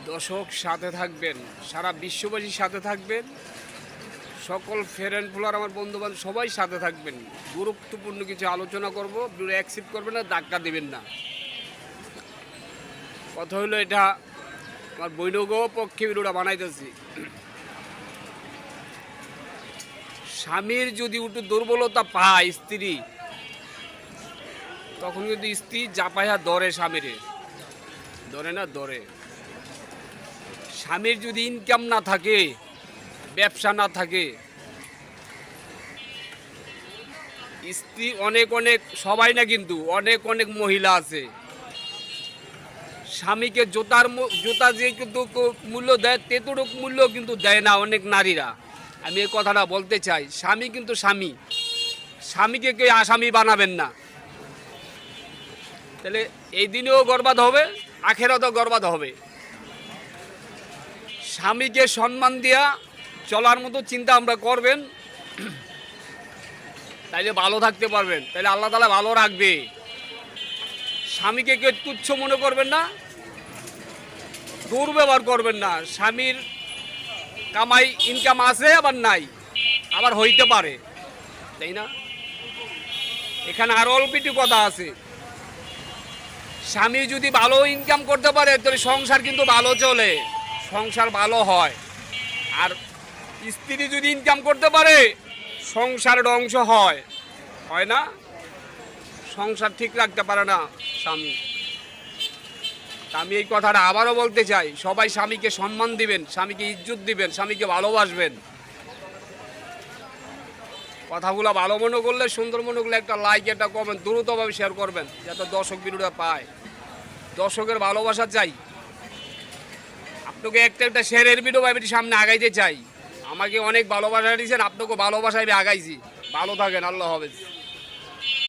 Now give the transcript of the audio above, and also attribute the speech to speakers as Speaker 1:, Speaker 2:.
Speaker 1: দর্শক সাথে থাকবেন, সারা বিশ্ববাসীর সাথে থাকবেন, সকল ফ্রেন্ড ফলোয়ার আমার বন্ধুবান্ধব সবাই সাথে থাকবেন। গুরুত্বপূর্ণ কিছু আলোচনা করব, ভিডিও অ্যাকসেপ্ট করবেন না, ধাক্কা দেবেন না। কথা হলো এটা আমার বৈনগও পক্ষে ভিডিওটা বানাইতেছি। স্বামীর যদি একটু দুর্বলতা পায় স্ত্রী, তখন কিন্তু স্ত্রী জাপাইয়া ধরে, স্বামীরে ধরে না ধরে। স্বামীর যদি ইনকাম না থাকে, ব্যবসা না থাকে, স্ত্রী অনেক অনেক সবাই না, কিন্তু অনেক অনেক মহিলা আছে স্বামীকে জুতা যে কিন্তু মূল্য দেয় তেতটুক মূল্য কিন্তু দেয় না অনেক নারীরা। আমি এই কথাটা বলতে চাই, স্বামী কিন্তু স্বামী, স্বামীকে কেউ আসামি বানাবেন না। তাহলে এই দিনেও বরবাদ হবে, আখেরাতেও বরবাদ হবে। স্বামীকে সম্মান দিয়া চলার মতো চিন্তা আমরা করবেন, তাইলে ভালো থাকতে পারবেন, তাইলে আল্লাহ তাআলা ভালো রাখবে। স্বামীকে কেউ তুচ্ছ মনে করবেন না, দুর্ব্যবহার করবেন না। স্বামীর কামাই ইনকাম আছে, আবার নাই, আবার হইতে পারে, তাই না? এখানে আরো অল্প একটু কথা আছে। স্বামী যদি ভালো ইনকাম করতে পারে, তাহলে সংসার কিন্তু ভালো চলে, সংসার ভালো হয়। আর স্ত্রী যদি ইনকাম করতে পারে, সংসার ধ্বংস হয়, হয় না? সংসার ঠিক রাখতে পারে না স্বামী। আমি এই কথাটা আবারও বলতে চাই, সবাই স্বামীকে সম্মান দিবেন, স্বামীকে ইজ্জত দিবেন, স্বামীকে ভালোবাসবেন। কথাগুলো ভালো মনে করলে, সুন্দর মনে করলে একটা লাইক, একটা কমেন্ট দ্রুতভাবে শেয়ার করবেন, যাতে দর্শক ভিডিওটা পায়। দর্শকের ভালোবাসা চাই, আপনাকে একটা একটা শেয়ারের ভিডিও আমি সামনে আগাইতে চাই। আমাকে অনেক ভালোবাসা দিয়েছেন, আপনাকে ভালোবাসায় আমি আগাইছি। ভালো থাকেন, আল্লাহ হাফেজ।